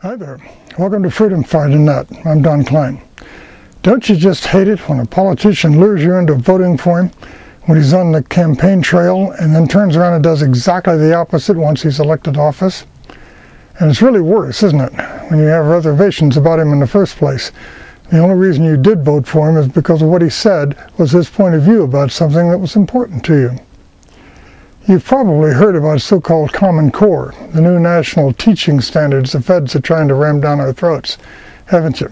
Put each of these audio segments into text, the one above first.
Hi there. Welcome to Freedom Fighting Net. I'm Don Klein. Don't you just hate it when a politician lures you into voting for him when he's on the campaign trail and then turns around and does exactly the opposite once he's elected office? And it's really worse, isn't it, when you have reservations about him in the first place? The only reason you did vote for him is because of what he said was his point of view about something that was important to you. You've probably heard about so-called Common Core, the new national teaching standards the feds are trying to ram down our throats, haven't you?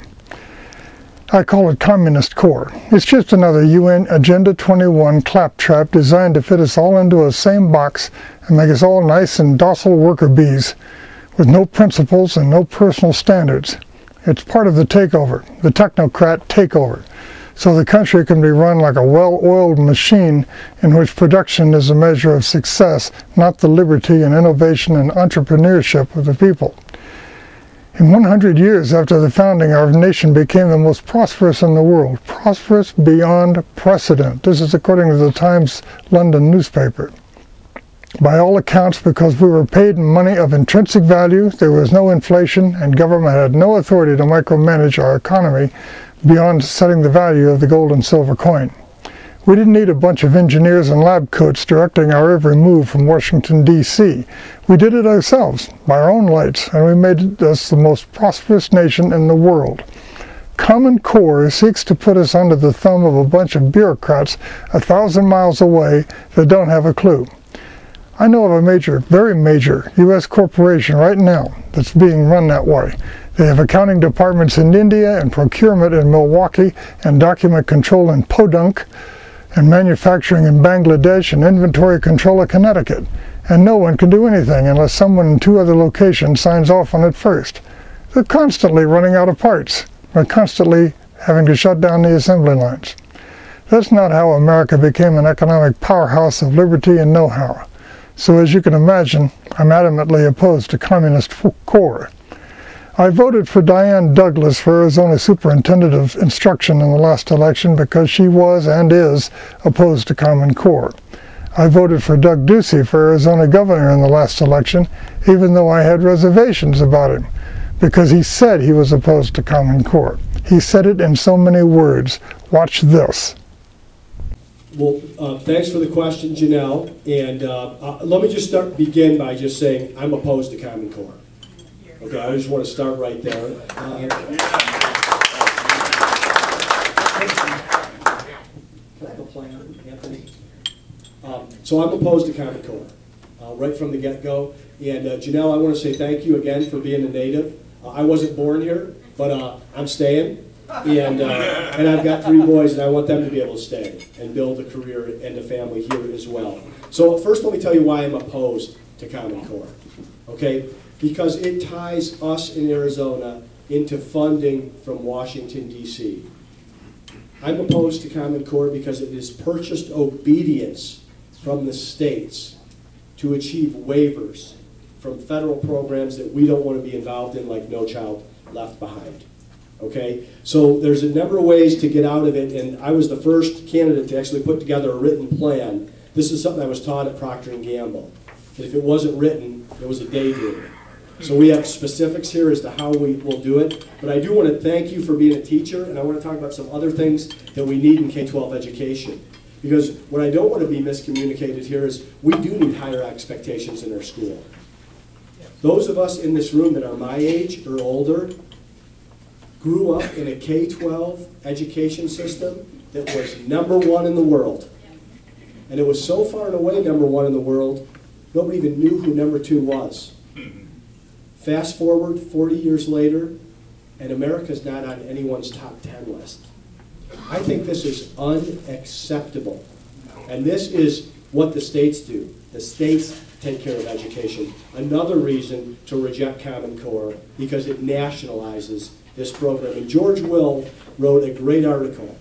I call it Communist Core. It's just another UN Agenda 21 claptrap designed to fit us all into a same box and make us all nice and docile worker bees with no principles and no personal standards. It's part of the takeover, the technocrat takeover, so the country can be run like a well-oiled machine in which production is a measure of success, not the liberty and innovation and entrepreneurship of the people. In 100 years after the founding, our nation became the most prosperous in the world, prosperous beyond precedent. This is according to the Times London newspaper. By all accounts, because we were paid money of intrinsic value, there was no inflation, and government had no authority to micromanage our economy beyond setting the value of the gold and silver coin. We didn't need a bunch of engineers in lab coats directing our every move from Washington, D.C. We did it ourselves, by our own lights, and we made us the most prosperous nation in the world. Common Core seeks to put us under the thumb of a bunch of bureaucrats 1,000 miles away that don't have a clue. I know of a major, very major, U.S. corporation right now that's being run that way. They have accounting departments in India and procurement in Milwaukee and document control in Podunk and manufacturing in Bangladesh and inventory control in Connecticut. And no one can do anything unless someone in 2 other locations signs off on it first. They're constantly running out of parts. They're constantly having to shut down the assembly lines. That's not how America became an economic powerhouse of liberty and know-how. So as you can imagine, I'm adamantly opposed to Communist Core. I voted for Diane Douglas for Arizona Superintendent of Instruction in the last election because she was and is opposed to Common Core. I voted for Doug Ducey for Arizona Governor in the last election, even though I had reservations about him, because he said he was opposed to Common Core. He said it in so many words. Watch this. Well, thanks for the question, Janelle. And let me just begin by just saying I'm opposed to Common Core. Okay, I just want to start right there. Can I have a plan, Anthony? So I'm opposed to Common Core right from the get-go. And Janelle, I want to say thank you again for being a native. I wasn't born here, but I'm staying. And I've got 3 boys, and I want them to be able to stay and build a career and a family here as well. So first, let me tell you why I'm opposed to Common Core. Okay, because it ties us in Arizona into funding from Washington, D.C. I'm opposed to Common Core because it is purchased obedience from the states to achieve waivers from federal programs that we don't want to be involved in, like No Child Left Behind. Okay, so there's a number of ways to get out of it, and I was the first candidate to actually put together a written plan. This is something I was taught at Procter & Gamble. That if it wasn't written, it was a daydream. So we have specifics here as to how we will do it, but I do want to thank you for being a teacher, and I want to talk about some other things that we need in K-12 education. Because what I don't want to be miscommunicated here is we do need higher expectations in our school. Those of us in this room that are my age or older grew up in a K-12 education system that was #1 in the world. And it was so far and away #1 in the world, nobody even knew who #2 was. Fast forward 40 years later, and America's not on anyone's top 10 list. I think this is unacceptable. And this is what the states do. The states take care of education. Another reason to reject Common Core, because it nationalizes this program. And George Will wrote a great article.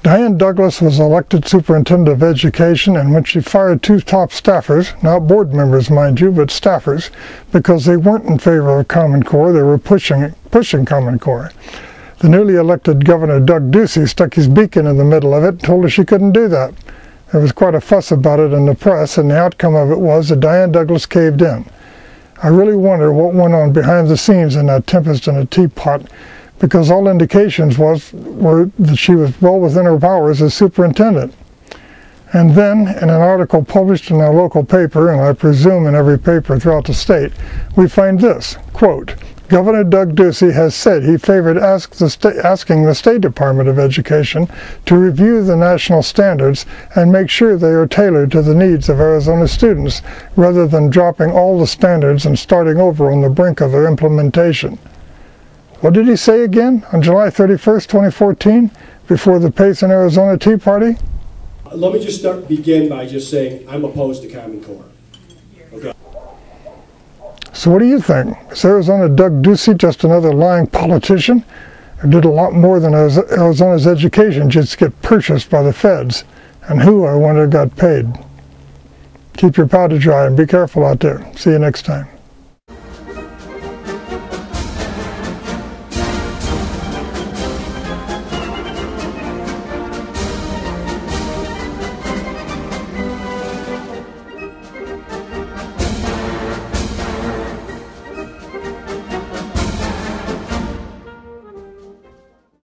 Diane Douglas was elected superintendent of education, and when she fired 2 top staffers, not board members mind you, but staffers, because they weren't in favor of Common Core, they were pushing Common Core. The newly elected Governor Doug Ducey stuck his beak in the middle of it and told her she couldn't do that. There was quite a fuss about it in the press, and the outcome of it was that Diane Douglas caved in. I really wonder what went on behind the scenes in that tempest in a teapot, because all indications were that she was well within her powers as superintendent. And then, in an article published in our local paper, and I presume in every paper throughout the state, we find this, quote, Governor Doug Ducey has said he favored asking the State Department of Education to review the national standards and make sure they are tailored to the needs of Arizona students, rather than dropping all the standards and starting over on the brink of their implementation. What did he say again on July 31st, 2014, before the Pace in Arizona Tea Party? Let me just begin by just saying I'm opposed to Common Core. Okay. So what do you think? Is Arizona Doug Ducey just another lying politician? Or did a lot more than Arizona's education just get purchased by the feds? And who, I wonder, got paid? Keep your powder dry and be careful out there. See you next time.